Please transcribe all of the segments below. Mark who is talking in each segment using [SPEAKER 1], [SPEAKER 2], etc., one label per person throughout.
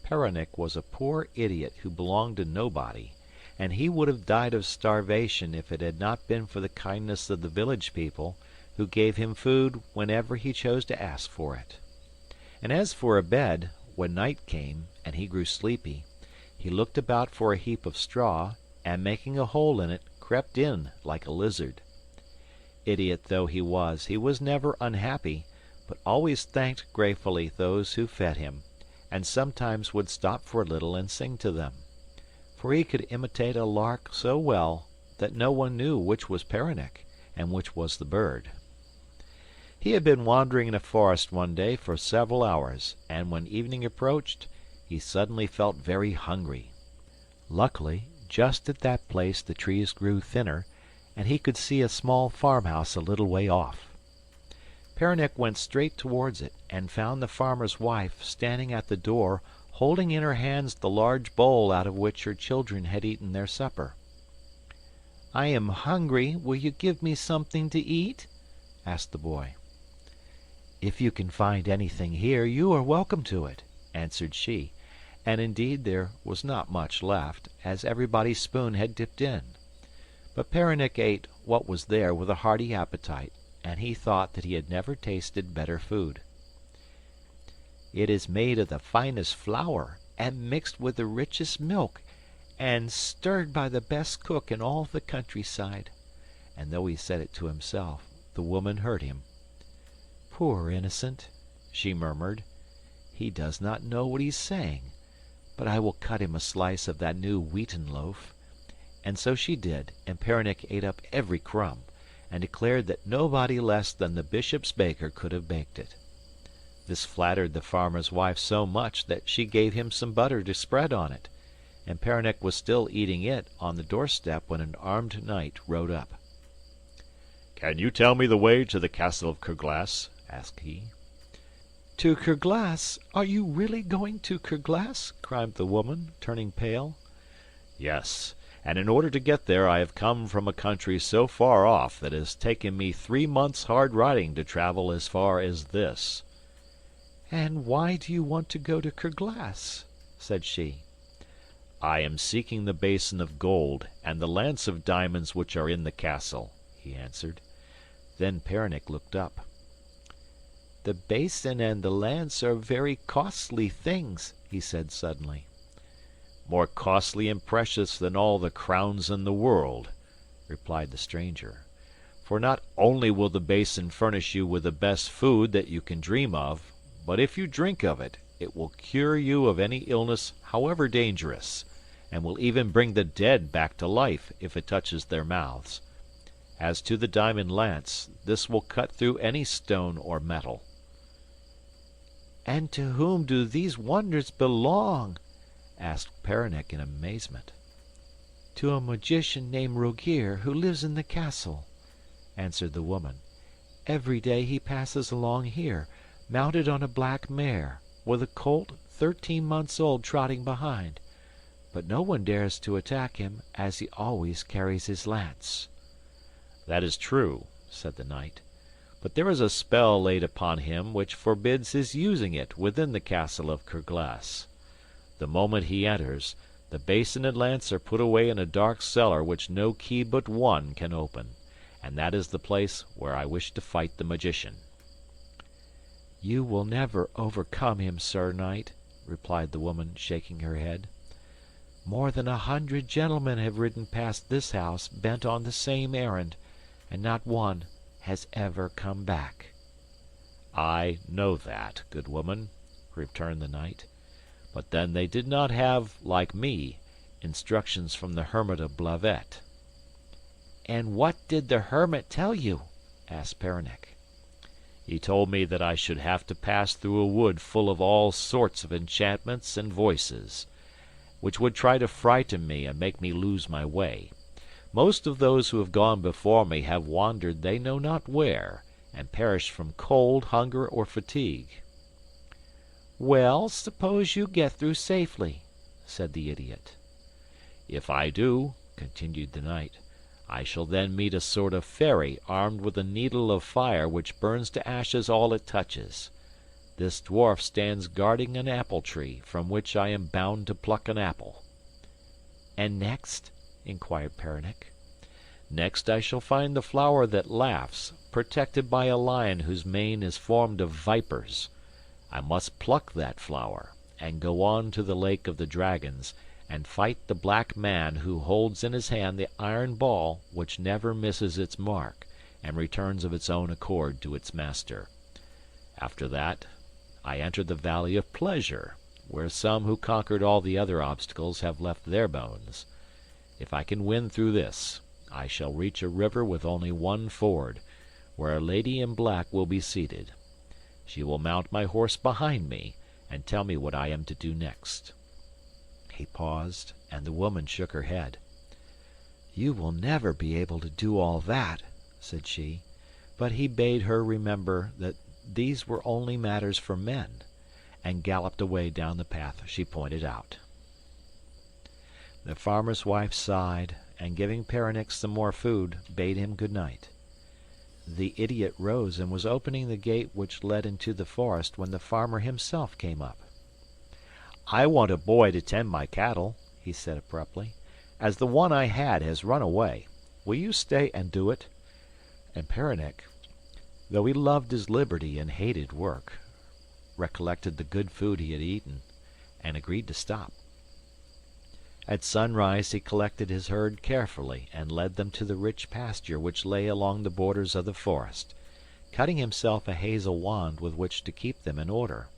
[SPEAKER 1] Perinic was a poor idiot who belonged to nobody, and he would have died of starvation if it had not been for the kindness of the village people, who gave him food whenever he chose to ask for it. And as for a bed, when night came and he grew sleepy, he looked about for a heap of straw, and making a hole in it, crept in like a lizard. Idiot though he was never unhappy, but always thanked gratefully those who fed him, and sometimes would stop for a little and sing to them. For he could imitate a lark so well that no one knew which was Perinic and which was the bird. He had been wandering in a forest one day for several hours, and when evening approached, he suddenly felt very hungry. Luckily, just at that place the trees grew thinner, and he could see a small farmhouse a little way off. Perinic went straight towards it, and found the farmer's wife standing at the door, holding in her hands the large bowl out of which her children had eaten their supper. "I am hungry. Will you give me something to eat?" asked the boy. "If you can find anything here, you are welcome to it," answered she, and indeed there was not much left, as everybody's spoon had dipped in. But Perinic ate what was there with a hearty appetite, and he thought that he had never tasted better food. "It is made of the finest flour, and mixed with the richest milk, and stirred by the best cook in all the countryside." And though he said it to himself, the woman heard him. "Poor innocent," she murmured. "He does not know what he's saying, but I will cut him a slice of that new wheaten loaf." And so she did, and Perinic ate up every crumb, and declared that nobody less than the bishop's baker could have baked it. This flattered the farmer's wife so much that she gave him some butter to spread on it, and Perinic was still eating it on the doorstep when an armed knight rode up.
[SPEAKER 2] "Can you tell me the way to the castle of Kerglas?" asked he.
[SPEAKER 1] "To Kerglas? Are you really going to Kerglas?" cried the woman, turning pale.
[SPEAKER 2] "Yes, and in order to get there I have come from a country so far off that it has taken me 3 months' hard riding to travel as far as this."
[SPEAKER 1] "And why do you want to go to Kerglas?" said she.
[SPEAKER 2] "I am seeking the basin of gold and the lance of diamonds which are in the castle," he answered.
[SPEAKER 1] Then Perinic looked up. "The basin and the lance are very costly things," he said suddenly.
[SPEAKER 2] "More costly and precious than all the crowns in the world," replied the stranger. "For not only will the basin furnish you with the best food that you can dream of, but if you drink of it, it will cure you of any illness however dangerous, and will even bring the dead back to life if it touches their mouths. As to the diamond lance, this will cut through any stone or metal."
[SPEAKER 1] "And to whom do these wonders belong?" asked Perinic in amazement. "To a magician named Rogier, who lives in the castle," answered the woman. "Every day he passes along here, mounted on a black mare, with a colt 13 months old trotting behind, but no one dares to attack him, as he always carries his lance."
[SPEAKER 2] "That is true," said the knight, "but there is a spell laid upon him which forbids his using it within the castle of Kerglas. The moment he enters, the basin and lance are put away in a dark cellar which no key but one can open, and that is the place where I wish to fight the magician." "You will never overcome him, Sir Knight," replied the woman, shaking her head. "More than 100 gentlemen have ridden past this house bent on the same errand, and not one has ever come back." "I know that, good woman," returned the knight, "but then they did not have, like me, instructions from the hermit of Blavet."
[SPEAKER 1] "And what did the hermit tell you?" asked Perinic.
[SPEAKER 2] "He told me that I should have to pass through a wood full of all sorts of enchantments and voices, which would try to frighten me and make me lose my way. Most of those who have gone before me have wandered they know not where, and perished from cold, hunger, or fatigue." "Well, suppose you get through safely," said the idiot. "If I do," continued the knight, "I shall then meet a sort of fairy armed with a needle of fire which burns to ashes all it touches. This dwarf stands guarding an apple tree, from which I am bound to pluck an apple." "And next?" inquired Perinic. "Next I shall find the flower that laughs, protected by a lion whose mane is formed of vipers. I must pluck that flower, and go on to the lake of the dragons, and fight the black man who holds in his hand the iron ball which never misses its mark, and returns of its own accord to its master. After that I enter the Valley of Pleasure, where some who conquered all the other obstacles have left their bones. If I can win through this, I shall reach a river with only one ford, where a lady in black will be seated. She will mount my horse behind me, and tell me what I am to do next." He paused, and the woman shook her head. "You will never be able to do all that," said she, but he bade her remember that these were only matters for men, and galloped away down the path she pointed out. The farmer's wife sighed, and giving Perinic some more food, bade him good night. The idiot rose and was opening the gate which led into the forest when the farmer himself came up. "I want a boy to tend my cattle," he said abruptly, "as the one I had has run away. Will you stay and do it?" And Perinic, though he loved his liberty and hated work, recollected the good food he had eaten, and agreed to stop. At sunrise he collected his herd carefully and led them to the rich pasture which lay along the borders of the forest, cutting himself a hazel wand with which to keep them in order.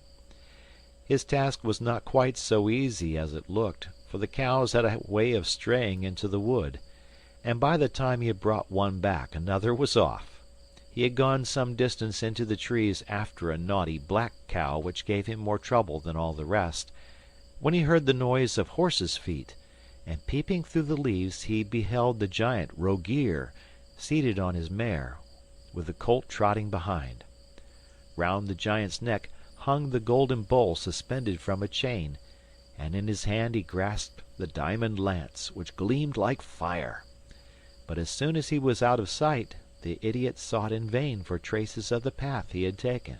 [SPEAKER 2] His task was not quite so easy as it looked, for the cows had a way of straying into the wood, and by the time he had brought one back another was off. He had gone some distance into the trees after a naughty black cow which gave him more trouble than all the rest, when he heard the noise of horses' feet, and peeping through the leaves he beheld the giant Rogear seated on his mare, with the colt trotting behind. Round the giant's neck hung the golden bowl suspended from a chain, and in his hand he grasped the diamond lance, which gleamed like fire. But as soon as he was out of sight, the idiot sought in vain for traces of the path he had taken.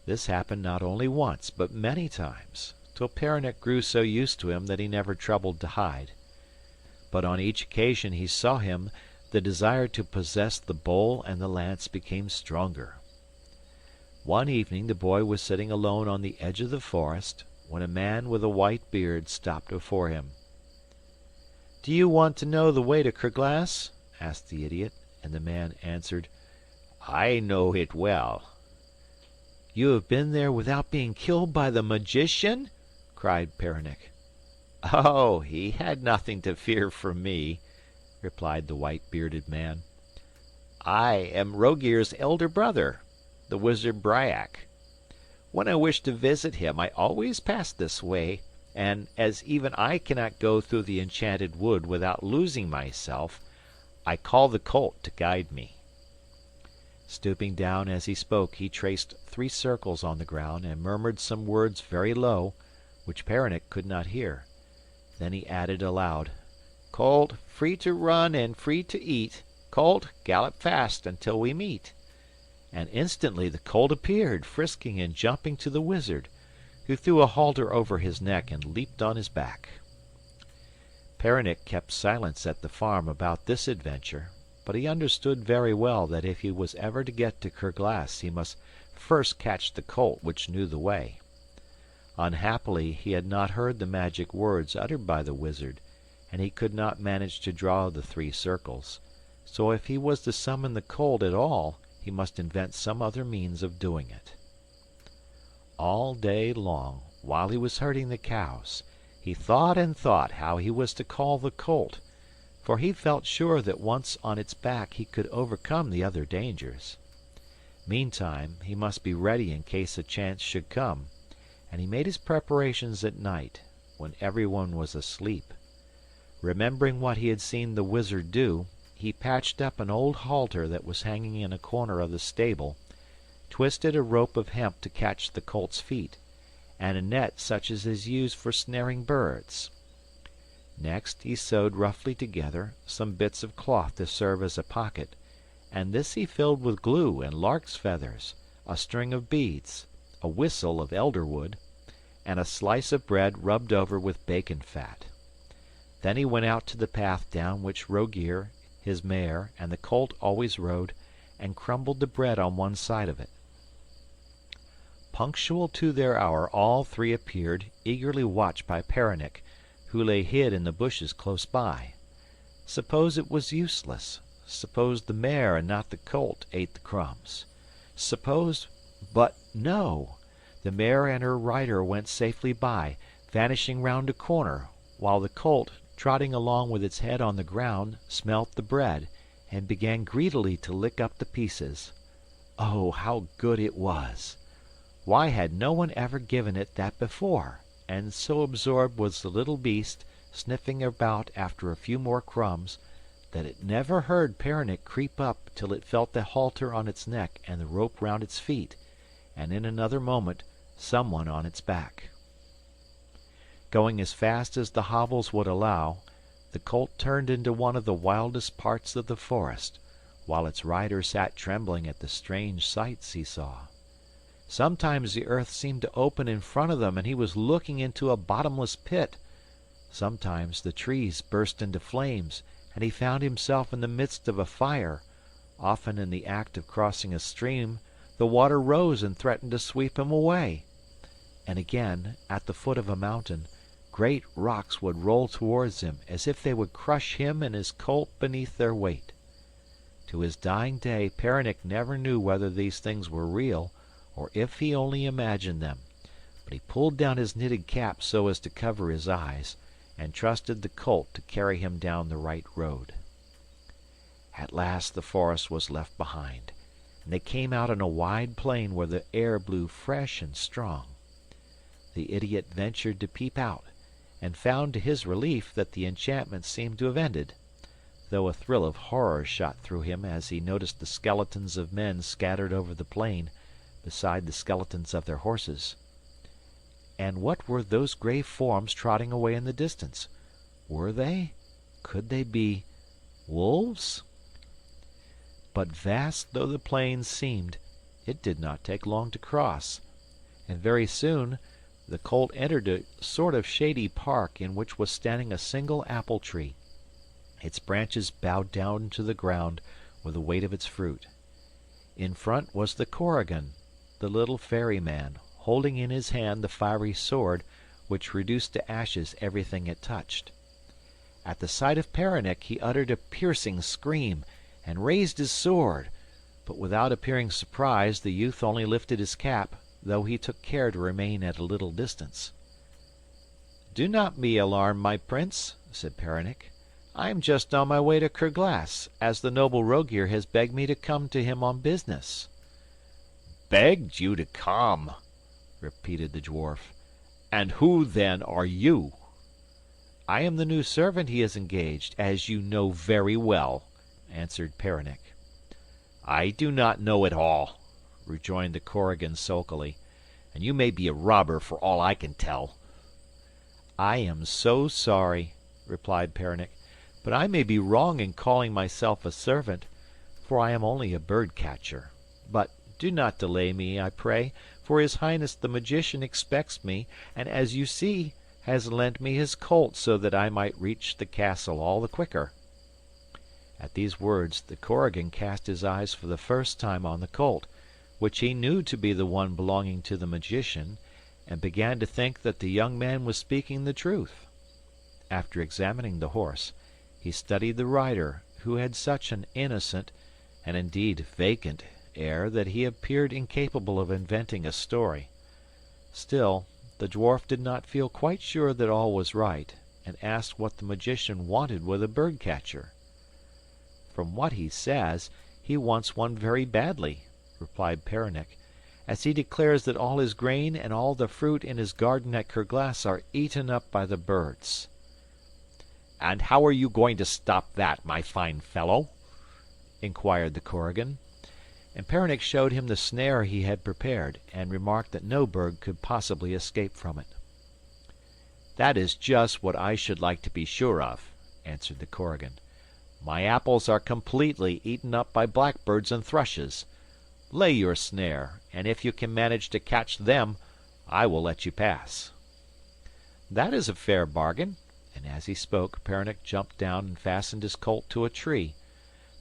[SPEAKER 2] This happened not only once, but many times, till Perinic grew so used to him that he never troubled to hide. But on each occasion he saw him, the desire to possess the bowl and the lance became stronger. One evening the boy was sitting alone on the edge of the forest, when a man with a white beard stopped before him. "Do you want to know the way to Kerglas?" asked the idiot, and the man answered, "I know it well." "You have been there without being killed by the magician?" cried Perinic. "Oh, he had nothing to fear from me," replied the white-bearded man. "I am Rogear's elder brother, the wizard Bryak. When I wish to visit him, I always pass this way, and as even I cannot go through the enchanted wood without losing myself, I call the colt to guide me." Stooping down as he spoke, he traced 3 circles on the ground and murmured some words very low, which Perinic could not hear. Then he added aloud, "Colt, free to run and free to eat. Colt, gallop fast until we meet." And instantly the colt appeared, frisking and jumping to the wizard, who threw a halter over his neck and leaped on his back. Perinic kept silence at the farm about this adventure, but he understood very well that if he was ever to get to Kerglas he must first catch the colt which knew the way. Unhappily he had not heard the magic words uttered by the wizard, and he could not manage to draw the 3 circles, so if he was to summon the colt at all he must invent some other means of doing it. All day long, while he was herding the cows, he thought and thought how he was to call the colt, for he felt sure that once on its back he could overcome the other dangers. Meantime he must be ready in case a chance should come, and he made his preparations at night, when everyone was asleep. Remembering what he had seen the wizard do, he patched up an old halter that was hanging in a corner of the stable, twisted a rope of hemp to catch the colt's feet, and a net such as is used for snaring birds. Next he sewed roughly together some bits of cloth to serve as a pocket, and this he filled with glue and lark's feathers,
[SPEAKER 1] a string of beads, a whistle of elderwood, and a slice of bread rubbed over with bacon fat. Then he went out to the path down which Rogear, his mare, and the colt always rode, and crumbled the bread on one side of it. Punctual to their hour all three appeared, eagerly watched by Perinic, who lay hid in the bushes close by. Suppose it was useless? Suppose the mare and not the colt ate the crumbs? But no! The mare and her rider went safely by, vanishing round a corner, while the colt, trotting along with its head on the ground, smelt the bread, and began greedily to lick up the pieces. Oh, how good it was! Why had no one ever given it that before? And so absorbed was the little beast, sniffing about after a few more crumbs, that it never heard Perinic creep up till it felt the halter on its neck and the rope round its feet, and in another moment someone on its back. Going as fast as the hobbles would allow, the colt turned into one of the wildest parts of the forest, while its rider sat trembling at the strange sights he saw. Sometimes the earth seemed to open in front of them, and he was looking into a bottomless pit. Sometimes the trees burst into flames, and he found himself in the midst of a fire. Often in the act of crossing a stream, the water rose and threatened to sweep him away. And again, at the foot of a mountain, great rocks would roll towards him, as if they would crush him and his colt beneath their weight. To his dying day Perinic never knew whether these things were real, or if he only imagined them, but he pulled down his knitted cap so as to cover his eyes, and trusted the colt to carry him down the right road. At last the forest was left behind, and they came out on a wide plain where the air blew fresh and strong. The idiot ventured to peep out, and found to his relief that the enchantment seemed to have ended, though a thrill of horror shot through him as he noticed the skeletons of men scattered over the plain, beside the skeletons of their horses. And what were those grey forms trotting away in the distance? Could they be wolves? But vast though the plain seemed, it did not take long to cross, and very soon the colt entered a sort of shady park in which was standing a single apple tree, its branches bowed down to the ground with the weight of its fruit. In front was the Corrigan, the little ferryman, holding in his hand the fiery sword which reduced to ashes everything it touched. At the sight of Perinic he uttered a piercing scream and raised his sword, but without appearing surprised the youth only lifted his cap, though he took care to remain at a little distance. "Do not be alarmed, my prince," said Perinic. "I am just on my way to Kerglas, as the noble Rogear has begged me to come to him on business." "Begged you to come?" repeated the dwarf. "And who, then, are you?" "I am the new servant he has engaged, as you know very well," answered Perinic. "I do not know it all," rejoined the Corrigan sulkily, "and you may be a robber for all I can tell." "I am so sorry," replied Perinic, "but I may be wrong in calling myself a servant, for I am only a bird catcher. But do not delay me, I pray, for his highness the magician expects me, and as you see, has lent me his colt so that I might reach the castle all the quicker." At these words the Corrigan cast his eyes for the first time on the colt, which he knew to be the one belonging to the magician, and began to think that the young man was speaking the truth. After examining the horse, he studied the rider, who had such an innocent, and indeed vacant, air that he appeared incapable of inventing a story. Still, the dwarf did not feel quite sure that all was right, and asked what the magician wanted with a bird catcher. "From what he says, he wants one very badly," replied Perinic, "as he declares that all his grain and all the fruit in his garden at Kerglas are eaten up by the birds." "And how are you going to stop that, my fine fellow?" inquired the Corrigan. And Perinic showed him the snare he had prepared, and remarked that no bird could possibly escape from it. "That is just what I should like to be sure of," answered the Corrigan. "My apples are completely eaten up by blackbirds and thrushes. Lay your snare, and if you can manage to catch them, I will let you pass." "That is a fair bargain," and as he spoke Perinic jumped down and fastened his colt to a tree.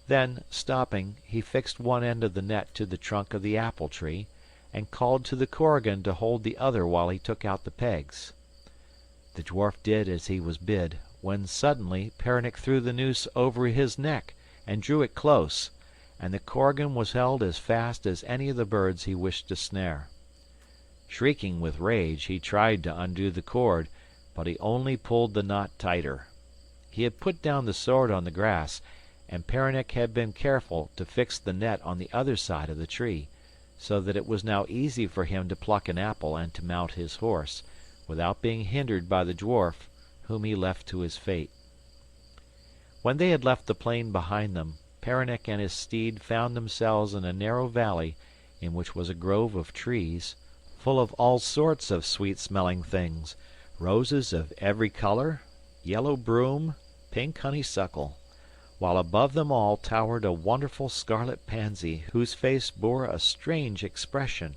[SPEAKER 1] Then, stopping, he fixed one end of the net to the trunk of the apple tree, and called to the Korrigan to hold the other while he took out the pegs. The dwarf did as he was bid, when suddenly Perinic threw the noose over his neck and drew it close, and the Korrigan was held as fast as any of the birds he wished to snare. Shrieking with rage, he tried to undo the cord, but he only pulled the knot tighter. He had put down the sword on the grass, and Perinic had been careful to fix the net on the other side of the tree, so that it was now easy for him to pluck an apple and to mount his horse, without being hindered by the dwarf, whom he left to his fate. When they had left the plain behind them, Perinic and his steed found themselves in a narrow valley in which was a grove of trees, full of all sorts of sweet-smelling things, roses of every color, yellow broom, pink honeysuckle, while above them all towered a wonderful scarlet pansy whose face bore a strange expression.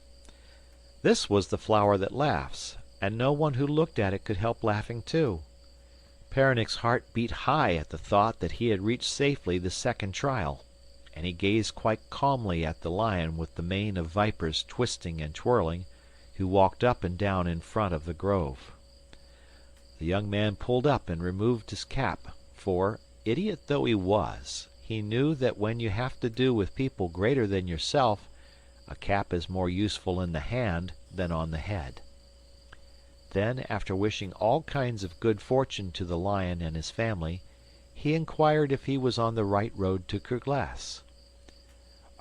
[SPEAKER 1] This was the flower that laughs, and no one who looked at it could help laughing too. Perinic's heart beat high at the thought that he had reached safely the second trial, and he gazed quite calmly at the lion with the mane of vipers twisting and twirling, who walked up and down in front of the grove. The young man pulled up and removed his cap, for, idiot though he was, he knew that when you have to do with people greater than yourself, a cap is more useful in the hand than on the head. Then, after wishing all kinds of good fortune to the lion and his family, he inquired if he was on the right road to Kerglas.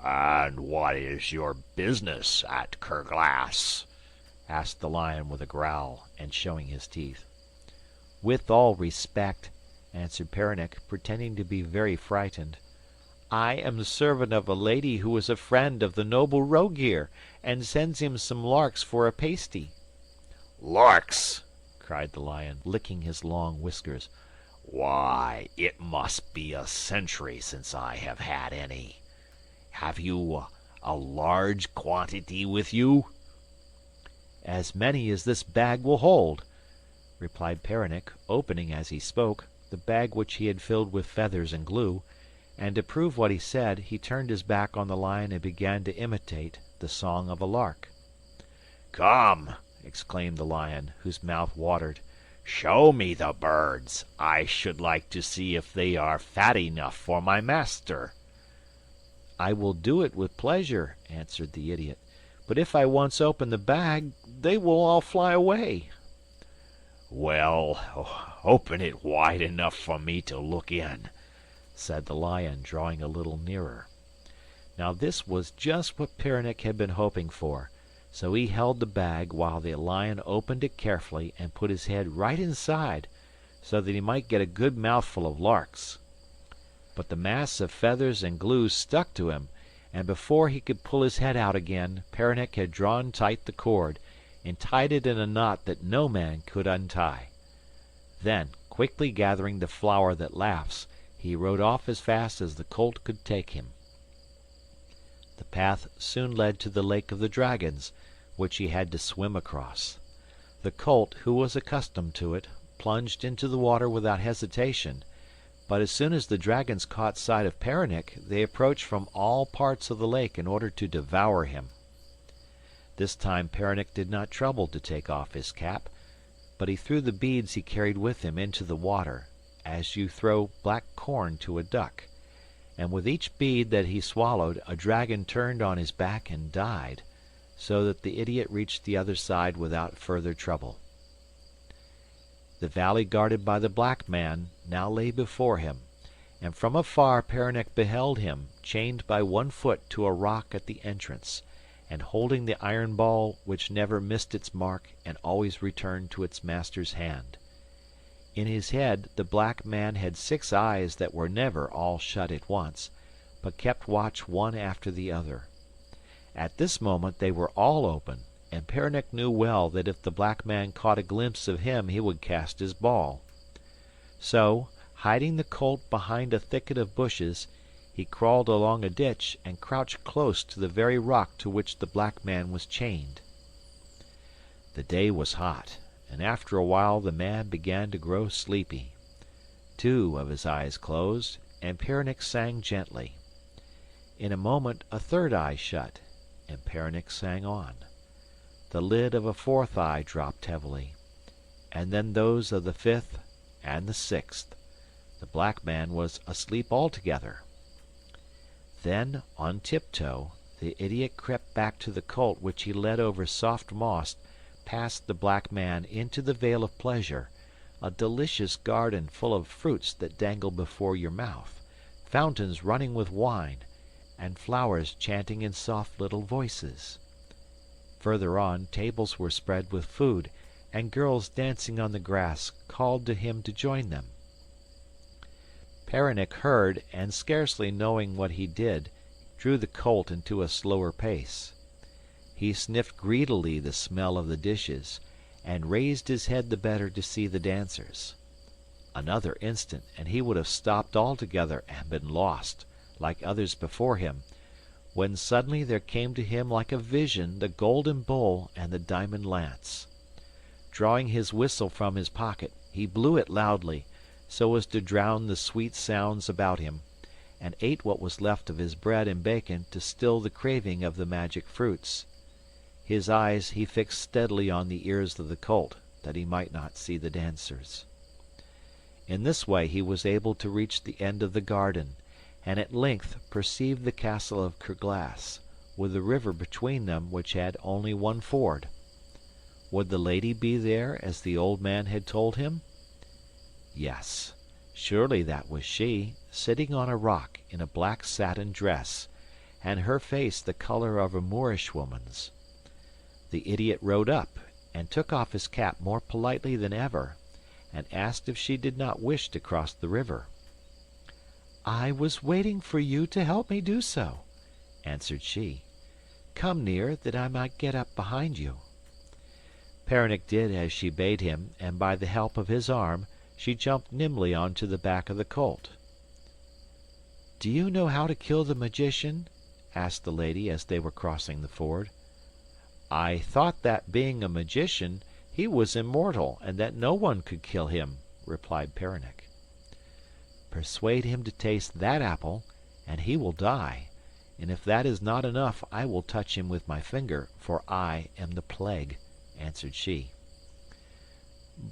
[SPEAKER 2] "And what is your business at Kerglas?"
[SPEAKER 1] asked the lion with a growl, and showing his teeth. "With all respect," answered Perinic, pretending to be very frightened, "I am the servant of a lady who is a friend of the noble Rogear, and sends him some larks for a pasty."
[SPEAKER 2] "Larks!" cried the lion,
[SPEAKER 1] licking his long whiskers.
[SPEAKER 2] "Why, it must be a century since I have had any. Have you a large quantity with you?"
[SPEAKER 1] "As many as this bag will hold," replied Perinic, opening, as he spoke, the bag which he had filled with feathers and glue, and to prove what he said, he turned his back on the lion and began to imitate the song of a lark.
[SPEAKER 2] "Come!" exclaimed the lion, whose mouth watered. "Show me the birds. I should like to see if they are fat enough for my master."
[SPEAKER 1] "I will do it with pleasure," answered the idiot, "but if I once open the bag, they will all fly away."
[SPEAKER 2] "Well, open it wide enough for me to look in," said the lion, drawing a little nearer.
[SPEAKER 1] Now this was just what Perinic had been hoping for, so he held the bag while the lion opened it carefully and put his head right inside, so that he might get a good mouthful of larks. But the mass of feathers and glue stuck to him, and before he could pull his head out again, Perinic had drawn tight the cord, and tied it in a knot that no man could untie. Then, quickly gathering the flower that laughs, he rode off as fast as the colt could take him. The path soon led to the lake of the dragons, which he had to swim across. The colt, who was accustomed to it, plunged into the water without hesitation, but as soon as the dragons caught sight of Perinic, they approached from all parts of the lake in order to devour him. This time Perinic did not trouble to take off his cap, but he threw the beads he carried with him into the water, as you throw black corn to a duck, and with each bead that he swallowed a dragon turned on his back and died, so that the idiot reached the other side without further trouble. The valley guarded by the black man now lay before him, and from afar Perinic beheld him, chained by one foot to a rock at the entrance, and holding the iron ball which never missed its mark and always returned to its master's hand. In his head the black man had 6 eyes that were never all shut at once, but kept watch one after the other. At this moment they were all open, and Perinic knew well that if the black man caught a glimpse of him he would cast his ball. So, hiding the colt behind a thicket of bushes, he crawled along a ditch and crouched close to the very rock to which the black man was chained. The day was hot, and after a while the man began to grow sleepy. Two of his eyes closed, and Perinic sang gently. In a moment a third eye shut, and Perinic sang on. The lid of a fourth eye dropped heavily, and then those of the fifth and the sixth. The black man was asleep altogether. Then, on tiptoe, the idiot crept back to the colt which he led over soft moss past the black man into the Vale of Pleasure, a delicious garden full of fruits that dangle before your mouth, fountains running with wine, and flowers chanting in soft little voices. Further on, tables were spread with food, and girls dancing on the grass called to him to join them. Perinic heard, and scarcely knowing what he did, drew the colt into a slower pace. He sniffed greedily the smell of the dishes, and raised his head the better to see the dancers. Another instant, and he would have stopped altogether and been lost, like others before him, when suddenly there came to him like a vision the golden bowl and the diamond lance. Drawing his whistle from his pocket, he blew it loudly, so as to drown the sweet sounds about him, and ate what was left of his bread and bacon to still the craving of the magic fruits. His eyes he fixed steadily on the ears of the colt, that he might not see the dancers. In this way he was able to reach the end of the garden, and at length perceived the castle of Kerglas, with the river between them which had only one ford. Would the lady be there as the old man had told him? Yes, surely that was she, sitting on a rock in a black satin dress, and her face the color of a Moorish woman's. The idiot rode up, and took off his cap more politely than ever, and asked if she did not wish to cross the river. "I was waiting for you to help me do so," answered she. "Come near, that I might get up behind you." Perinic did as she bade him, and by the help of his arm she jumped nimbly onto the back of the colt. "Do you know how to kill the magician?" asked the lady as they were crossing the ford. "I thought that being a magician, he was immortal, and that no one could kill him," replied Perinic. "Persuade him to taste that apple, and he will die, and if that is not enough I will touch him with my finger, for I am the plague," answered she.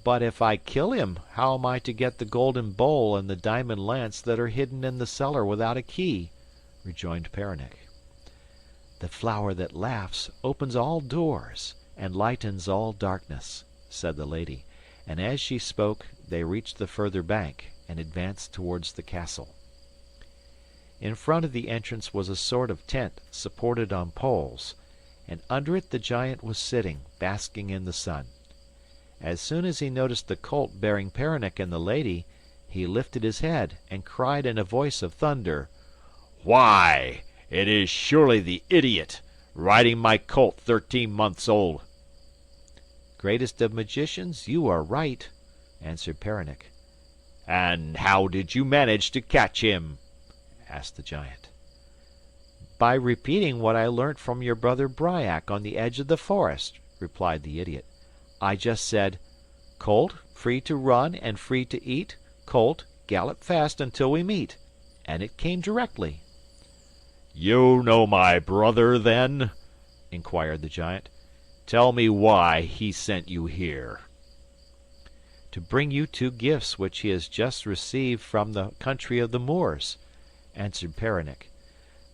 [SPEAKER 1] "But if I kill him, how am I to get the golden bowl and the diamond lance that are hidden in the cellar without a key?" rejoined Perinic. "The flower that laughs opens all doors and lightens all darkness," said the lady, and as she spoke they reached the further bank and advanced towards the castle. In front of the entrance was a sort of tent supported on poles, and under it the giant was sitting, basking in the sun. As soon as he noticed the colt bearing Perinic and the lady, he lifted his head and cried in a voice of thunder, "Why, it is surely the idiot, riding my colt 13 months old." "Greatest of magicians, you are right," answered Perinic. "And how did you manage to catch him?" asked the giant. "By repeating what I learnt from your brother Bryac on the edge of the forest," replied the idiot. "I just said, 'Colt, free to run and free to eat, colt, gallop fast until we meet,' and it came directly." "You know my brother, then?" inquired the giant. "Tell me why he sent you here." "To bring you two gifts which he has just received from the country of the Moors," answered Perinic,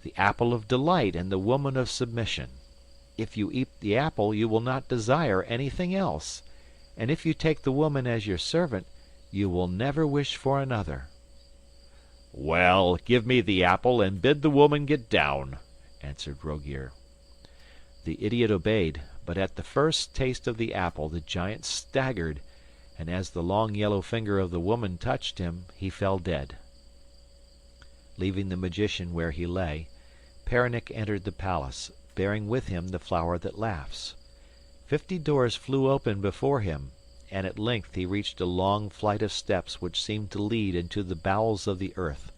[SPEAKER 1] "the apple of delight and the woman of submission. If you eat the apple you will not desire anything else, and if you take the woman as your servant you will never wish for another." "Well, give me the apple and bid the woman get down," answered Rogier. The idiot obeyed, but at the first taste of the apple the giant staggered, and as the long yellow finger of the woman touched him he fell dead. Leaving the magician where he lay, Perinic entered the palace, bearing with him the flower that laughs. 50 doors flew open before him, and at length he reached a long flight of steps which seemed to lead into the bowels of the earth.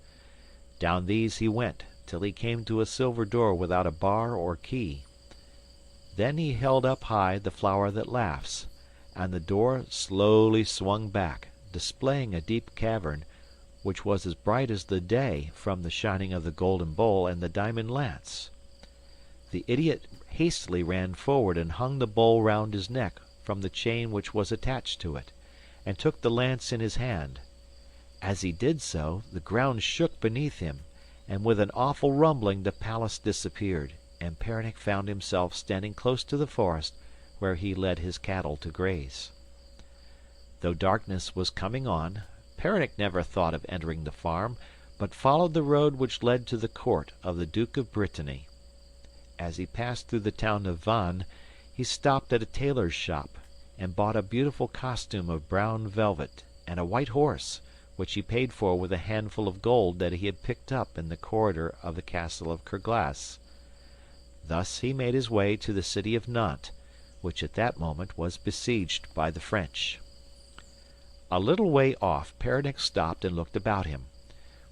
[SPEAKER 1] Down these he went, till he came to a silver door without a bar or key. Then he held up high the flower that laughs, and the door slowly swung back, displaying a deep cavern, which was as bright as the day from the shining of the golden bowl and the diamond lance. The idiot hastily ran forward and hung the bowl round his neck from the chain which was attached to it, and took the lance in his hand. As he did so, the ground shook beneath him, and with an awful rumbling the palace disappeared, and Perinic found himself standing close to the forest where he led his cattle to graze. Though darkness was coming on, Perinic never thought of entering the farm, but followed the road which led to the court of the Duke of Brittany. As he passed through the town of Vannes, he stopped at a tailor's shop, and bought a beautiful costume of brown velvet and a white horse, which he paid for with a handful of gold that he had picked up in the corridor of the castle of Kerglas. Thus he made his way to the city of Nantes, which at that moment was besieged by the French. A little way off, Perinic stopped and looked about him.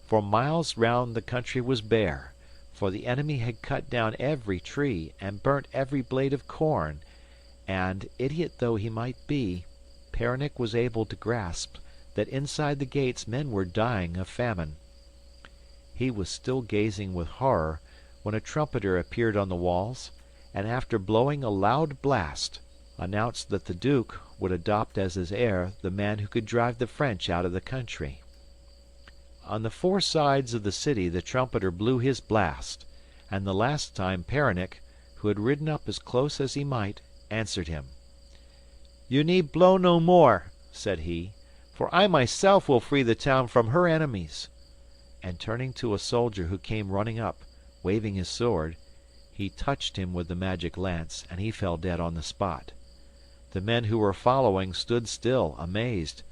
[SPEAKER 1] For miles round the country was bare, for the enemy had cut down every tree and burnt every blade of corn, and, idiot though he might be, Perinic was able to grasp that inside the gates men were dying of famine. He was still gazing with horror when a trumpeter appeared on the walls, and after blowing a loud blast, announced that the Duke would adopt as his heir the man who could drive the French out of the country. On the four sides of the city the trumpeter blew his blast, and the last time Perinic, who had ridden up as close as he might, answered him. "You need blow no more," said he, "for I myself will free the town from her enemies." And turning to a soldier who came running up, waving his sword, he touched him with the magic lance, and he fell dead on the spot. The men who were following stood still, amazed.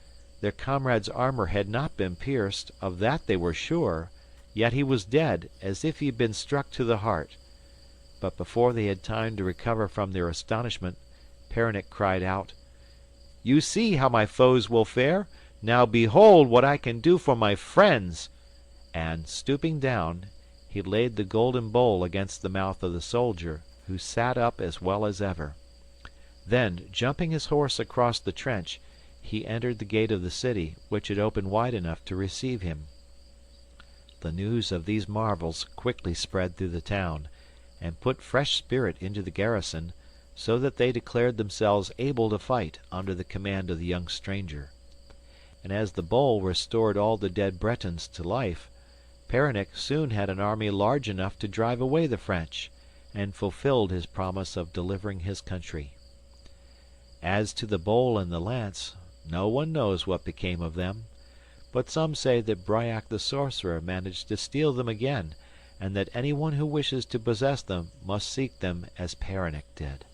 [SPEAKER 1] Their comrade's armor had not been pierced, of that they were sure, yet he was dead, as if he had been struck to the heart. But before they had time to recover from their astonishment, Perinic cried out, "You see how my foes will fare. Now behold what I can do for my friends." And, stooping down, he laid the golden bowl against the mouth of the soldier, who sat up as well as ever. Then, jumping his horse across the trench, he entered the gate of the city, which had opened wide enough to receive him. The news of these marvels quickly spread through the town, and put fresh spirit into the garrison, so that they declared themselves able to fight under the command of the young stranger. And as the bowl restored all the dead Bretons to life, Perinic soon had an army large enough to drive away the French, and fulfilled his promise of delivering his country. As to the bowl and the lance, no one knows what became of them, but some say that Bryac the sorcerer managed to steal them again, and that anyone who wishes to possess them must seek them as Perinic did.